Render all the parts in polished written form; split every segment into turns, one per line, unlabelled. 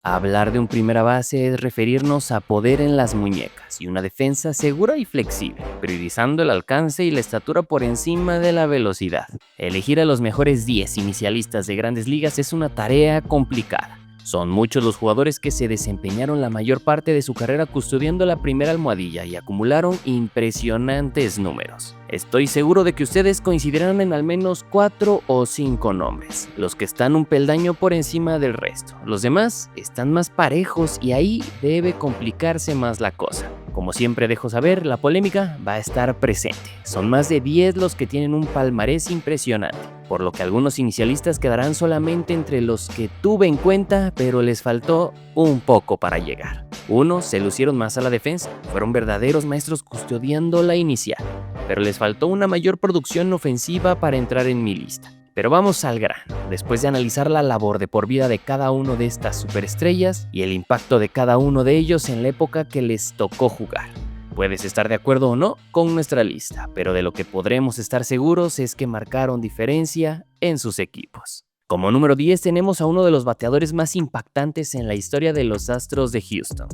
Hablar de un primera base es referirnos a poder en las muñecas y una defensa segura y flexible, priorizando el alcance y la estatura por encima de la velocidad. Elegir a los mejores 10 inicialistas de Grandes Ligas es una tarea complicada. Son muchos los jugadores que se desempeñaron la mayor parte de su carrera custodiando la primera almohadilla y acumularon impresionantes números. Estoy seguro de que ustedes coincidirán en al menos 4 o 5 nombres, los que están un peldaño por encima del resto. Los demás están más parejos y ahí debe complicarse más la cosa. Como siempre dejo saber, la polémica va a estar presente. Son más de 10 los que tienen un palmarés impresionante, por lo que algunos inicialistas quedarán solamente entre los que tuve en cuenta, pero les faltó un poco para llegar. Unos se lucieron más a la defensa, fueron verdaderos maestros custodiando la inicial, pero les faltó una mayor producción ofensiva para entrar en mi lista. Pero vamos al grano. Después de analizar la labor de por vida de cada uno de estas superestrellas y el impacto de cada uno de ellos en la época que les tocó jugar. Puedes estar de acuerdo o no con nuestra lista, pero de lo que podremos estar seguros es que marcaron diferencia en sus equipos. Como número 10 tenemos a uno de los bateadores más impactantes en la historia de los Astros de Houston,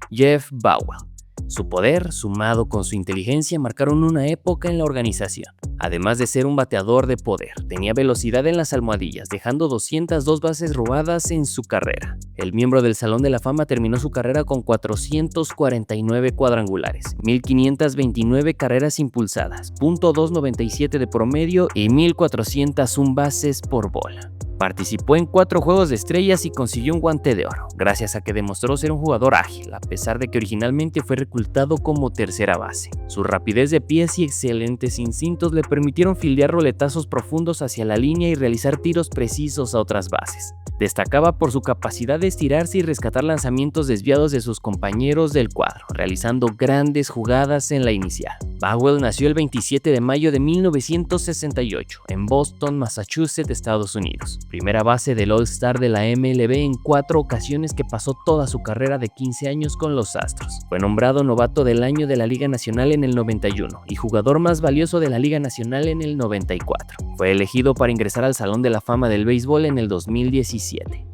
Jeff Bagwell. Su poder, sumado con su inteligencia, marcaron una época en la organización. Además de ser un bateador de poder, tenía velocidad en las almohadillas, dejando 202 bases robadas en su carrera. El miembro del Salón de la Fama terminó su carrera con 449 cuadrangulares, 1,529 carreras impulsadas, .297 de promedio y 1,401 bases por bola. Participó en 4 Juegos de Estrellas y consiguió un Guante de Oro, gracias a que demostró ser un jugador ágil, a pesar de que originalmente fue reclutado como tercera base. Su rapidez de pies y excelentes instintos le permitieron fildear roletazos profundos hacia la línea y realizar tiros precisos a otras bases. Destacaba por su capacidad de estirarse y rescatar lanzamientos desviados de sus compañeros del cuadro, realizando grandes jugadas en la inicial. Bagwell nació el 27 de mayo de 1968 en Boston, Massachusetts, Estados Unidos. Primera base del All-Star de la MLB en 4 ocasiones que pasó toda su carrera de 15 años con los Astros. Fue nombrado novato del año de la Liga Nacional en el 91 y jugador más valioso de la Liga Nacional en el 94. Fue elegido para ingresar al Salón de la Fama del Béisbol en el 2017.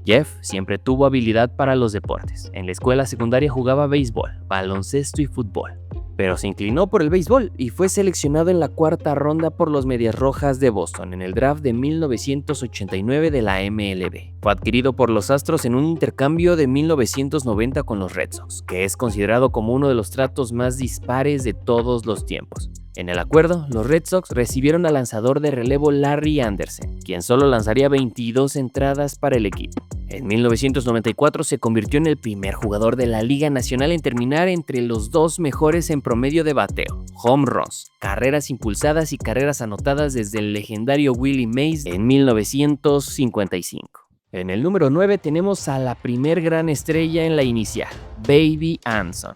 Jeff siempre tuvo habilidad para los deportes. En la escuela secundaria jugaba béisbol, baloncesto y fútbol, pero se inclinó por el béisbol y fue seleccionado en la 4ª ronda por los Medias Rojas de Boston en el draft de 1989 de la MLB. Fue adquirido por los Astros en un intercambio de 1990 con los Red Sox, que es considerado como uno de los tratos más dispares de todos los tiempos. En el acuerdo, los Red Sox recibieron al lanzador de relevo Larry Andersen, quien solo lanzaría 22 entradas para el equipo. En 1994 se convirtió en el primer jugador de la Liga Nacional en terminar entre los 2 mejores en promedio de bateo, home runs, carreras impulsadas y carreras anotadas desde el legendario Willie Mays en 1955. En el número 9 tenemos a la primer gran estrella en la inicial, Baby Anson.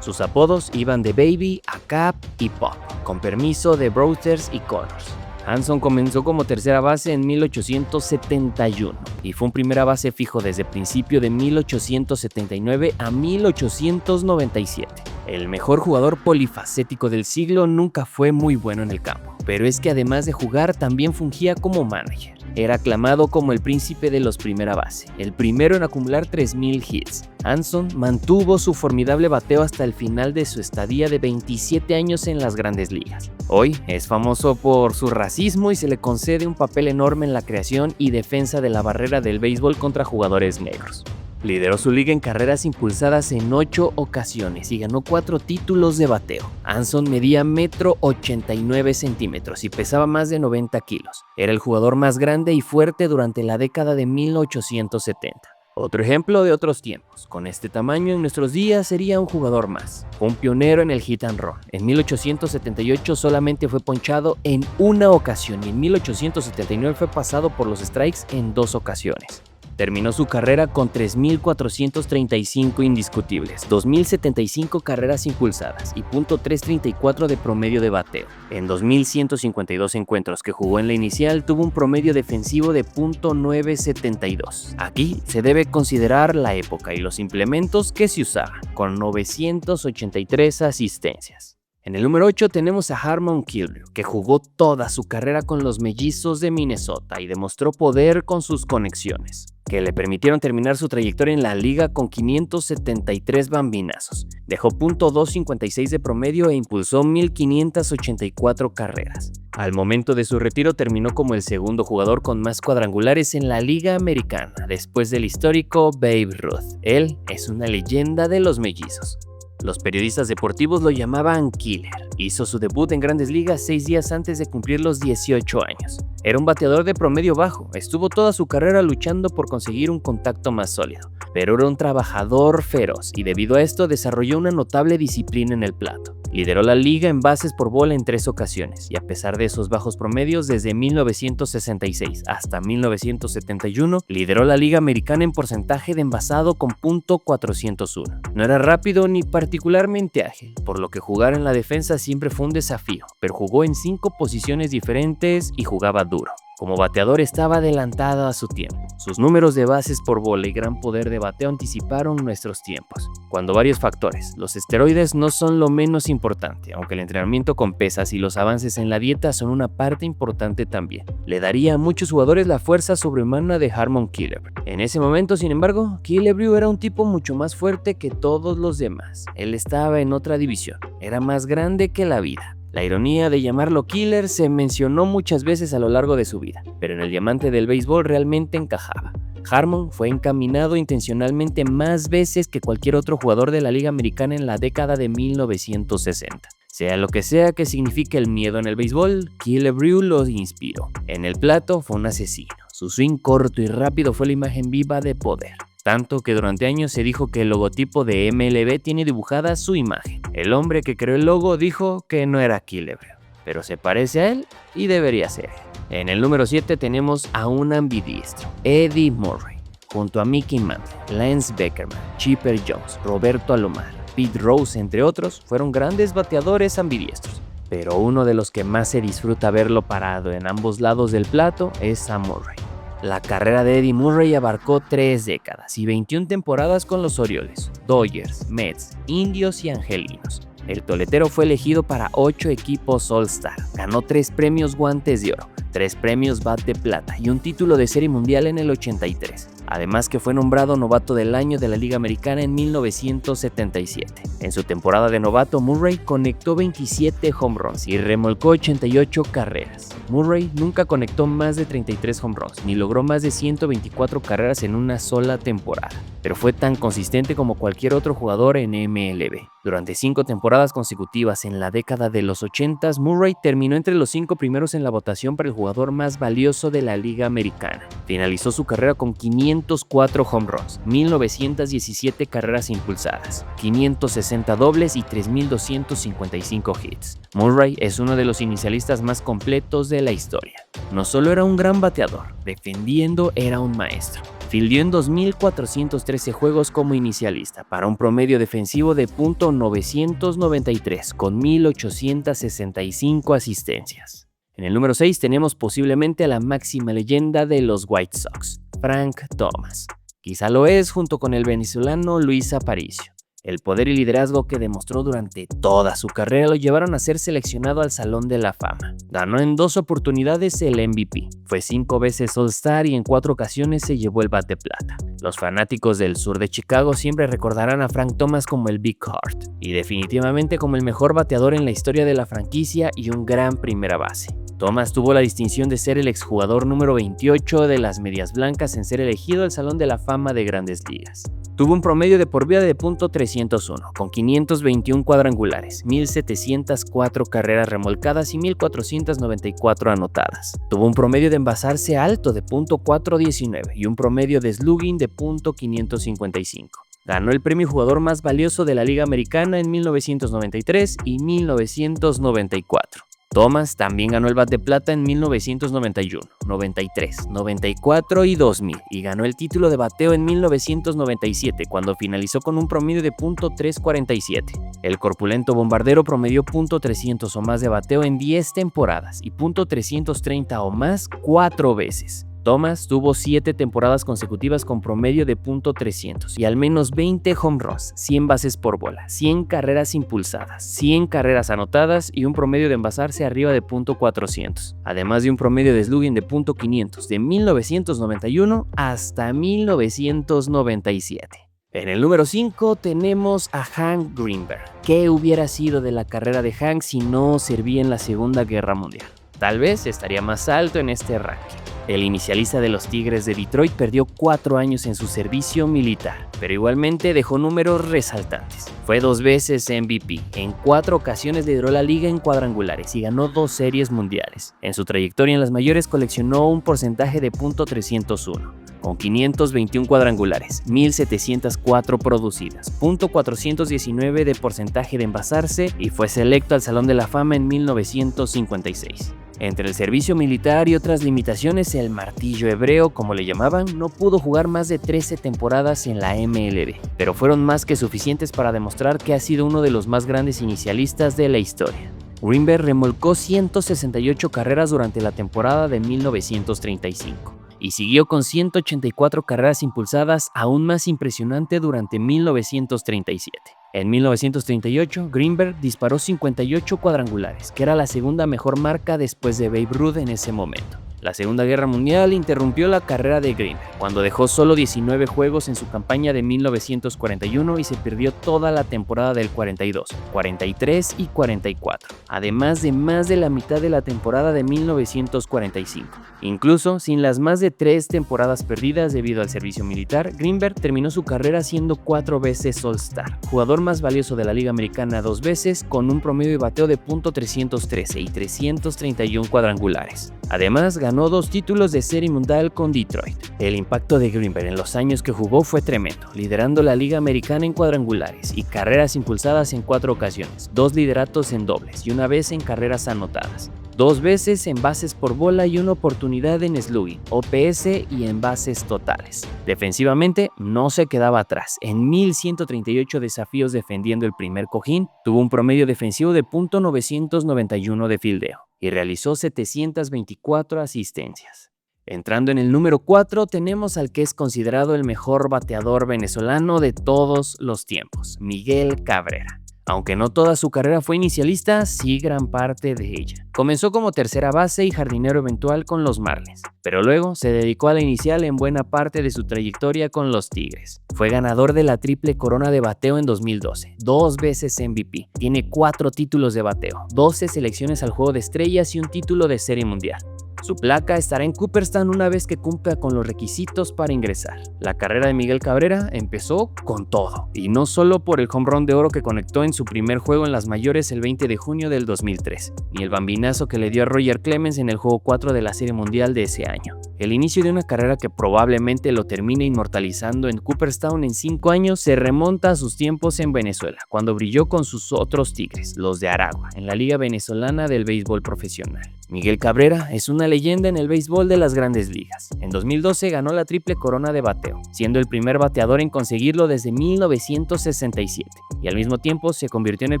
Sus apodos iban de Baby a Cap y Pop, con permiso de Brothers y Connors. Anson comenzó como tercera base en 1871 y fue un primera base fijo desde principio de 1879 a 1897. El mejor jugador polifacético del siglo nunca fue muy bueno en el campo, pero es que además de jugar también fungía como manager. Era aclamado como el príncipe de los primera base, el primero en acumular 3,000 hits. Anson mantuvo su formidable bateo hasta el final de su estadía de 27 años en las Grandes Ligas. Hoy es famoso por su racismo y se le concede un papel enorme en la creación y defensa de la barrera del béisbol contra jugadores negros. Lideró su liga en carreras impulsadas en 8 ocasiones y ganó 4 títulos de bateo. Anson medía 1,89 m y pesaba más de 90 kilos. Era el jugador más grande y fuerte durante la década de 1870. Otro ejemplo de otros tiempos. Con este tamaño en nuestros días sería un jugador más. Fue un pionero en el hit and run. En 1878 solamente fue ponchado en 1 ocasión y en 1879 fue pasado por los strikes en 2 ocasiones. Terminó su carrera con 3,435 indiscutibles, 2,075 carreras impulsadas y .334 de promedio de bateo. En 2,152 encuentros que jugó en la inicial tuvo un promedio defensivo de .972. Aquí se debe considerar la época y los implementos que se usaban, con 983 asistencias. En el número 8 tenemos a Harmon Killebrew, que jugó toda su carrera con los Mellizos de Minnesota y demostró poder con sus conexiones, que le permitieron terminar su trayectoria en la liga con 573 bambinazos. Dejó .256 de promedio e impulsó 1584 carreras. Al momento de su retiro terminó como el segundo jugador con más cuadrangulares en la liga americana, después del histórico Babe Ruth. Él es una leyenda de los Mellizos. Los periodistas deportivos lo llamaban Killer. Hizo su debut en Grandes Ligas 6 días antes de cumplir los 18 años. Era un bateador de promedio bajo, estuvo toda su carrera luchando por conseguir un contacto más sólido, pero era un trabajador feroz y debido a esto desarrolló una notable disciplina en el plato. Lideró la liga en bases por bola en 3 ocasiones y a pesar de esos bajos promedios desde 1966 hasta 1971, lideró la liga americana en porcentaje de envasado con .401. No era rápido ni particularmente ágil, por lo que jugar en la defensa siempre fue un desafío, pero jugó en 5 posiciones diferentes y jugaba duro. Como bateador estaba adelantado a su tiempo. Sus números de bases por bola y gran poder de bateo anticiparon nuestros tiempos. Cuando varios factores, los esteroides no son lo menos importante, aunque el entrenamiento con pesas y los avances en la dieta son una parte importante también. Le daría a muchos jugadores la fuerza sobrehumana de Harmon Killebrew. En ese momento, sin embargo, Killebrew era un tipo mucho más fuerte que todos los demás. Él estaba en otra división, era más grande que la vida. La ironía de llamarlo Killer se mencionó muchas veces a lo largo de su vida, pero en el diamante del béisbol realmente encajaba. Harmon fue encaminado intencionalmente más veces que cualquier otro jugador de la Liga Americana en la década de 1960. Sea lo que sea que signifique el miedo en el béisbol, Killebrew lo inspiró. En el plato fue un asesino. Su swing corto y rápido fue la imagen viva de poder. Tanto que durante años se dijo que el logotipo de MLB tiene dibujada su imagen. El hombre que creó el logo dijo que no era Killebrew, pero se parece a él y debería ser él. En el número 7 tenemos a un ambidiestro, Eddie Murray, junto a Mickey Mantle, Lance Beckerman, Chipper Jones, Roberto Alomar, Pete Rose, entre otros, fueron grandes bateadores ambidiestros. Pero uno de los que más se disfruta verlo parado en ambos lados del plato es a Murray. La carrera de Eddie Murray abarcó 3 décadas y 21 temporadas con los Orioles, Dodgers, Mets, Indios y Angelinos. El toletero fue elegido para 8 equipos All-Star, ganó 3 premios Guantes de Oro, 3 premios Bat de Plata y un título de Serie Mundial en el 83. Además que fue nombrado novato del año de la Liga Americana en 1977. En su temporada de novato, Murray conectó 27 home runs y remolcó 88 carreras. Murray nunca conectó más de 33 home runs, ni logró más de 124 carreras en una sola temporada, pero fue tan consistente como cualquier otro jugador en MLB. Durante 5 temporadas consecutivas en la década de los 80s, Murray terminó entre los 5 primeros en la votación para el jugador más valioso de la Liga Americana. Finalizó su carrera con 504 home runs, 1917 carreras impulsadas, 560 dobles y 3255 hits. Murray es uno de los inicialistas más completos de la historia. No solo era un gran bateador, defendiendo era un maestro. Fildió en 2.413 juegos como inicialista para un promedio defensivo de .993 con 1.865 asistencias. En el número 6 tenemos posiblemente a la máxima leyenda de los White Sox, Frank Thomas. Quizá lo es junto con el venezolano Luis Aparicio. El poder y liderazgo que demostró durante toda su carrera lo llevaron a ser seleccionado al Salón de la Fama. Ganó en 2 oportunidades el MVP, fue 5 veces All-Star y en 4 ocasiones se llevó el Bat de Plata. Los fanáticos del sur de Chicago siempre recordarán a Frank Thomas como el Big Heart y definitivamente como el mejor bateador en la historia de la franquicia y un gran primera base. Thomas tuvo la distinción de ser el exjugador número 28 de las Medias Blancas en ser elegido al Salón de la Fama de Grandes Ligas. Tuvo un promedio de por vida de .301, con 521 cuadrangulares, 1.704 carreras remolcadas y 1.494 anotadas. Tuvo un promedio de envasarse alto de .419 y un promedio de slugging de .555. Ganó el premio jugador más valioso de la Liga Americana en 1993 y 1994. Thomas también ganó el Bat de Plata en 1991, 93, 94 y 2000 y ganó el título de bateo en 1997 cuando finalizó con un promedio de .347. El corpulento bombardero promedió .300 o más de bateo en 10 temporadas y .330 o más 4 veces. Thomas tuvo 7 temporadas consecutivas con promedio de .300 y al menos 20 home runs, 100 bases por bola, 100 carreras impulsadas, 100 carreras anotadas y un promedio de envasarse arriba de .400, además de un promedio de slugging de .500 de 1991 hasta 1997. En el número 5 tenemos a Hank Greenberg. ¿Qué hubiera sido de la carrera de Hank si no servía en la Segunda Guerra Mundial? Tal vez estaría más alto en este ranking. El inicialista de los Tigres de Detroit perdió 4 años en su servicio militar, pero igualmente dejó números resaltantes. Fue 2 veces MVP, en 4 ocasiones lideró la liga en cuadrangulares y ganó 2 series mundiales. En su trayectoria en las mayores coleccionó un porcentaje de .301. Con 521 cuadrangulares, 1,704 producidas, .419 de porcentaje de envasarse y fue selecto al Salón de la Fama en 1956. Entre el servicio militar y otras limitaciones, el martillo hebreo, como le llamaban, no pudo jugar más de 13 temporadas en la MLB, pero fueron más que suficientes para demostrar que ha sido uno de los más grandes inicialistas de la historia. Greenberg remolcó 168 carreras durante la temporada de 1935. Y siguió con 184 carreras impulsadas, aún más impresionante durante 1937. En 1938, Greenberg disparó 58 cuadrangulares, que era la segunda mejor marca después de Babe Ruth en ese momento. La Segunda Guerra Mundial interrumpió la carrera de Greenberg cuando dejó solo 19 juegos en su campaña de 1941 y se perdió toda la temporada del 42, 43 y 44, además de más de la mitad de la temporada de 1945. Incluso sin las más de 3 temporadas perdidas debido al servicio militar, Greenberg terminó su carrera siendo 4 veces All-Star, jugador más valioso de la Liga Americana 2 veces, con un promedio de bateo de .313 y 331 cuadrangulares. Además, ganó 2 títulos de Serie Mundial con Detroit. El impacto de Greenberg en los años que jugó fue tremendo, liderando la Liga Americana en cuadrangulares y carreras impulsadas en 4 ocasiones, 2 lideratos en dobles y 1 vez en carreras anotadas, 2 veces en bases por bola y 1 oportunidad en slugging, OPS y en bases totales. Defensivamente no se quedaba atrás. En 1,138 desafíos defendiendo el primer cojín, tuvo un promedio defensivo de .991 de fildeo y realizó 724 asistencias. Entrando en el número 4 tenemos al que es considerado el mejor bateador venezolano de todos los tiempos, Miguel Cabrera. Aunque no toda su carrera fue inicialista, sí gran parte de ella. Comenzó como tercera base y jardinero eventual con los Marlins, pero luego se dedicó a la inicial en buena parte de su trayectoria con los Tigres. Fue ganador de la triple corona de bateo en 2012, 2 veces MVP, tiene 4 títulos de bateo, 12 selecciones al Juego de Estrellas y un título de Serie Mundial. Su placa estará en Cooperstown una vez que cumpla con los requisitos para ingresar. La carrera de Miguel Cabrera empezó con todo, y no solo por el home run de oro que conectó en su primer juego en las mayores el 20 de junio del 2003, ni el bambinazo que le dio a Roger Clemens en el juego 4 de la Serie Mundial de ese año. El inicio de una carrera que probablemente lo termine inmortalizando en Cooperstown en 5 años se remonta a sus tiempos en Venezuela, cuando brilló con sus otros Tigres, los de Aragua, en la Liga Venezolana del Béisbol Profesional. Miguel Cabrera es una leyenda en el béisbol de las Grandes Ligas. En 2012 ganó la triple corona de bateo, siendo el primer bateador en conseguirlo desde 1967, y al mismo tiempo se convirtió en el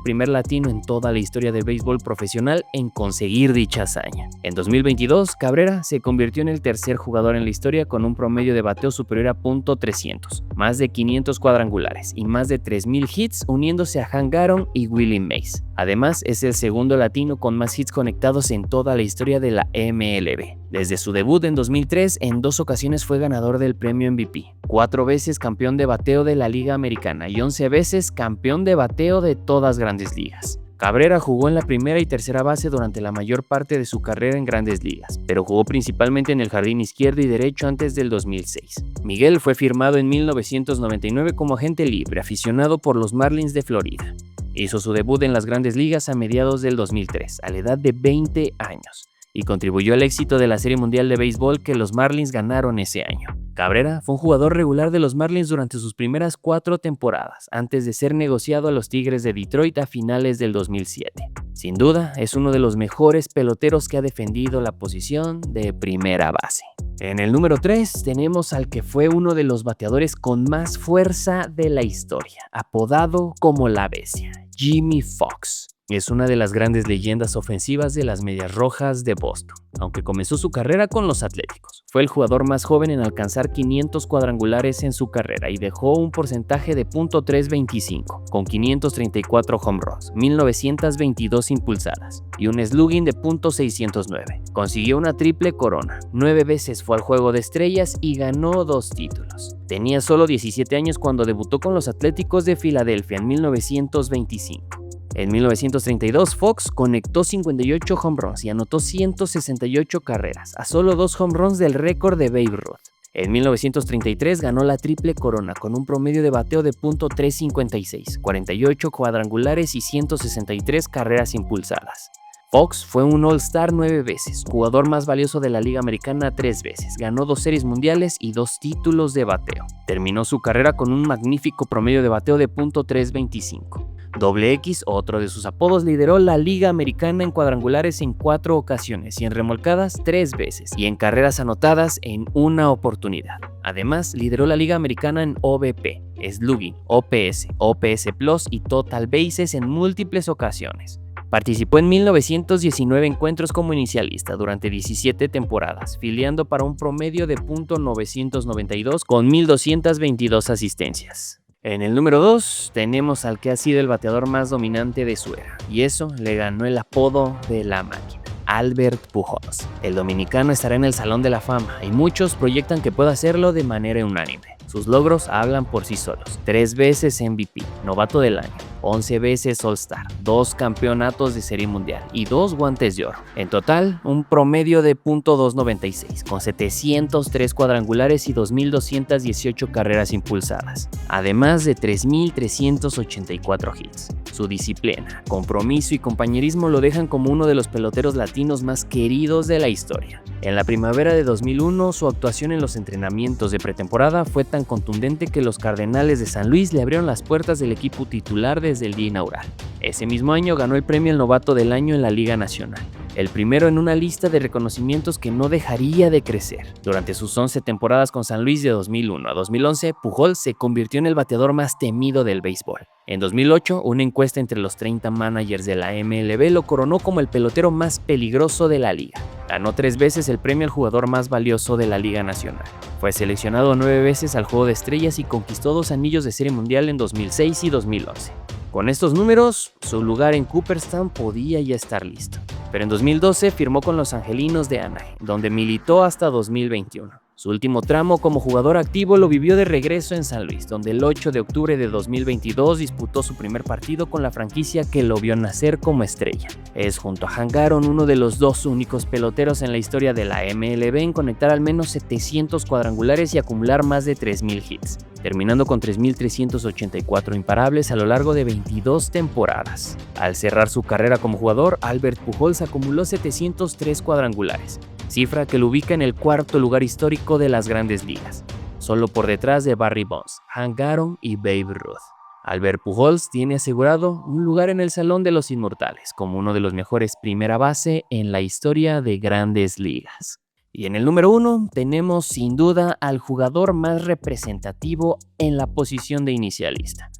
primer latino en toda la historia del béisbol profesional en conseguir dicha hazaña. En 2022, Cabrera se convirtió en el tercer jugador en la historia con un promedio de bateo superior a .300, más de 500 cuadrangulares y más de 3,000 hits, uniéndose a Hank Aaron y Willie Mays. Además, es el segundo latino con más hits conectados en toda la historia de la MLB. Desde su debut en 2003, en 2 ocasiones fue ganador del premio MVP, 4 veces campeón de bateo de la Liga Americana y 11 veces campeón de bateo de todas Grandes Ligas. Cabrera jugó en la primera y tercera base durante la mayor parte de su carrera en Grandes Ligas, pero jugó principalmente en el jardín izquierdo y derecho antes del 2006. Miguel fue firmado en 1999 como agente libre, aficionado por los Marlins de Florida. Hizo su debut en las Grandes Ligas a mediados del 2003, a la edad de 20 años, y contribuyó al éxito de la Serie Mundial de Béisbol que los Marlins ganaron ese año. Cabrera fue un jugador regular de los Marlins durante sus primeras 4 temporadas, antes de ser negociado a los Tigres de Detroit a finales del 2007. Sin duda, es uno de los mejores peloteros que ha defendido la posición de primera base. En el número 3 tenemos al que fue uno de los bateadores con más fuerza de la historia, apodado como la Bestia, Jimmie Foxx. Es una de las grandes leyendas ofensivas de las Medias Rojas de Boston, aunque comenzó su carrera con los Atléticos. Fue el jugador más joven en alcanzar 500 cuadrangulares en su carrera y dejó un porcentaje de .325, con 534 home runs, 1922 impulsadas y un slugging de .609. Consiguió una triple corona, 9 veces fue al Juego de Estrellas y ganó 2 títulos. Tenía solo 17 años cuando debutó con los Atléticos de Filadelfia en 1925. En 1932, Fox conectó 58 home runs y anotó 168 carreras, a solo 2 home runs del récord de Babe Ruth. En 1933 ganó la triple corona con un promedio de bateo de .356, 48 cuadrangulares y 163 carreras impulsadas. Fox fue un All-Star 9 veces, jugador más valioso de la Liga Americana 3 veces, ganó 2 series mundiales y 2 títulos de bateo. Terminó su carrera con un magnífico promedio de bateo de .325. XX, otro de sus apodos, lideró la Liga Americana en cuadrangulares en 4 ocasiones y en remolcadas 3 veces y en carreras anotadas en 1 oportunidad. Además, lideró la Liga Americana en OBP, slugging, OPS, OPS Plus y total bases en múltiples ocasiones. Participó en 1919 encuentros como inicialista durante 17 temporadas, filiando para un promedio de .992 con 1,222 asistencias. En el número 2 tenemos al que ha sido el bateador más dominante de su era, y eso le ganó el apodo de la máquina, Albert Pujols. El dominicano estará en el Salón de la Fama y muchos proyectan que pueda hacerlo de manera unánime. Sus logros hablan por sí solos: 3 veces MVP, novato del año, 11 veces All-Star, 2 campeonatos de Serie Mundial y 2 guantes de oro. En total, un promedio de .296, con 703 cuadrangulares y 2,218 carreras impulsadas, además de 3,384 hits. Su disciplina, compromiso y compañerismo lo dejan como uno de los peloteros latinos más queridos de la historia. En la primavera de 2001, su actuación en los entrenamientos de pretemporada fue tan contundente que los Cardenales de San Luis le abrieron las puertas del equipo titular desde el día inaugural. Ese mismo año ganó el premio al Novato del Año en la Liga Nacional, el primero en una lista de reconocimientos que no dejaría de crecer. Durante sus 11 temporadas con San Luis de 2001 a 2011, Pujols se convirtió en el bateador más temido del béisbol. En 2008, una encuesta entre los 30 managers de la MLB lo coronó como el pelotero más peligroso de la liga. Ganó 3 veces el premio al jugador más valioso de la Liga Nacional. Fue seleccionado 9 veces al Juego de Estrellas y conquistó 2 anillos de Serie Mundial en 2006 y 2011. Con estos números, su lugar en Cooperstown podía ya estar listo. Pero en 2012 firmó con los Angelinos de Anaheim, donde militó hasta 2021. Su último tramo como jugador activo lo vivió de regreso en San Luis, donde el 8 de octubre de 2022 disputó su primer partido con la franquicia que lo vio nacer como estrella. Es, junto a Hank Aaron, uno de los 2 únicos peloteros en la historia de la MLB en conectar al menos 700 cuadrangulares y acumular más de 3,000 hits, terminando con 3,384 imparables a lo largo de 22 temporadas. Al cerrar su carrera como jugador, Albert Pujols acumuló 703 cuadrangulares, cifra que lo ubica en el 4º lugar histórico de las Grandes Ligas, solo por detrás de Barry Bonds, Hank Aaron y Babe Ruth. Albert Pujols tiene asegurado un lugar en el Salón de los Inmortales como uno de los mejores primera base en la historia de Grandes Ligas. Y en el número 1 tenemos sin duda al jugador más representativo en la posición de inicialista,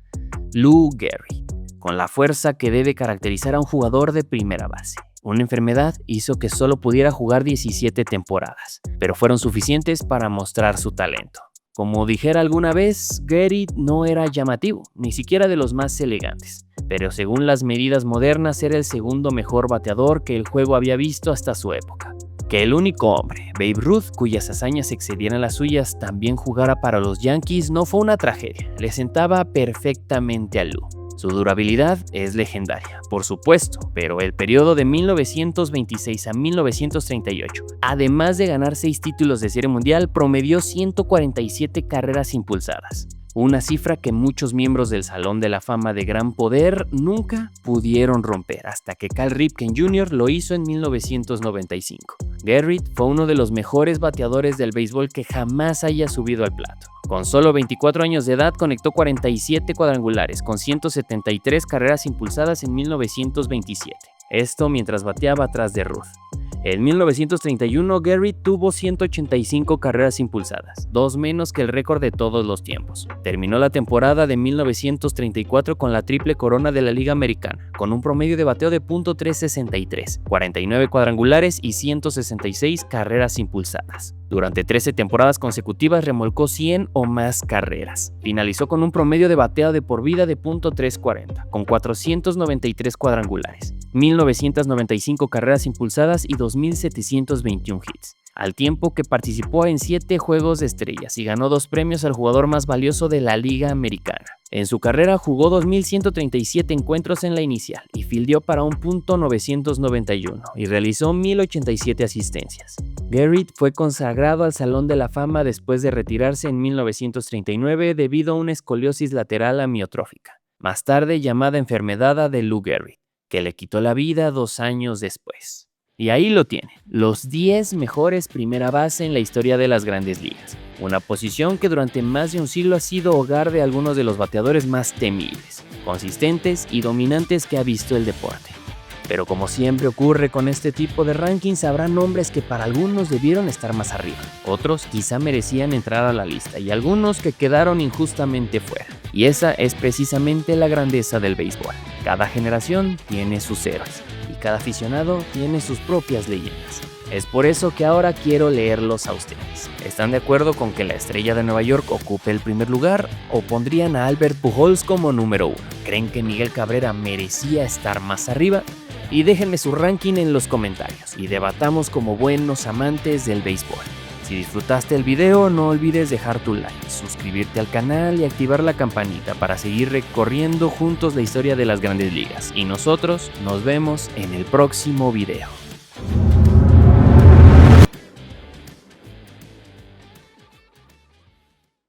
Lou Gehrig, con la fuerza que debe caracterizar a un jugador de primera base. Una enfermedad hizo que solo pudiera jugar 17 temporadas, pero fueron suficientes para mostrar su talento. Como dijera alguna vez, Gehrig no era llamativo, ni siquiera de los más elegantes, pero según las medidas modernas era el segundo mejor bateador que el juego había visto hasta su época. Que el único hombre, Babe Ruth, cuyas hazañas excedieran las suyas, también jugara para los Yankees no fue una tragedia, le sentaba perfectamente a Lou. Su durabilidad es legendaria, por supuesto, pero el periodo de 1926 a 1938, además de ganar 6 títulos de Serie Mundial, promedió 147 carreras impulsadas. Una cifra que muchos miembros del Salón de la Fama de Gran Poder nunca pudieron romper, hasta que Cal Ripken Jr. lo hizo en 1995. Gehrig fue uno de los mejores bateadores del béisbol que jamás haya subido al plato. Con solo 24 años de edad conectó 47 cuadrangulares con 173 carreras impulsadas en 1927. Esto mientras bateaba atrás de Ruth. En 1931, Gehrig tuvo 185 carreras impulsadas, 2 menos que el récord de todos los tiempos. Terminó la temporada de 1934 con la triple corona de la Liga Americana, con un promedio de bateo de .363, 49 cuadrangulares y 166 carreras impulsadas. Durante 13 temporadas consecutivas remolcó 100 o más carreras. Finalizó con un promedio de bateo de por vida de .340, con 493 cuadrangulares, 1.995 carreras impulsadas y 2.721 hits, al tiempo que participó en 7 Juegos de Estrellas y ganó 2 premios al jugador más valioso de la Liga Americana. En su carrera jugó 2.137 encuentros en la inicial y fildeó para un .991 y realizó 1.087 asistencias. Gehrig fue consagrado al Salón de la Fama después de retirarse en 1939 debido a una escoliosis lateral amiotrófica, más tarde llamada enfermedad de Lou Gehrig, que le quitó la vida 2 años después. Y ahí lo tiene, los 10 mejores primera base en la historia de las Grandes Ligas, una posición que durante más de un siglo ha sido hogar de algunos de los bateadores más temibles, consistentes y dominantes que ha visto el deporte. Pero como siempre ocurre con este tipo de rankings, habrá nombres que para algunos debieron estar más arriba, otros quizá merecían entrar a la lista y algunos que quedaron injustamente fuera. Y esa es precisamente la grandeza del béisbol. Cada generación tiene sus héroes y cada aficionado tiene sus propias leyendas. Es por eso que ahora quiero leerlos a ustedes. ¿Están de acuerdo con que la estrella de Nueva York ocupe el primer lugar o pondrían a Albert Pujols como número 1? ¿Creen que Miguel Cabrera merecía estar más arriba? Y déjenme su ranking en los comentarios y debatamos como buenos amantes del béisbol. Si disfrutaste el video, no olvides dejar tu like, suscribirte al canal y activar la campanita para seguir recorriendo juntos la historia de las Grandes Ligas. Y nosotros nos vemos en el próximo video.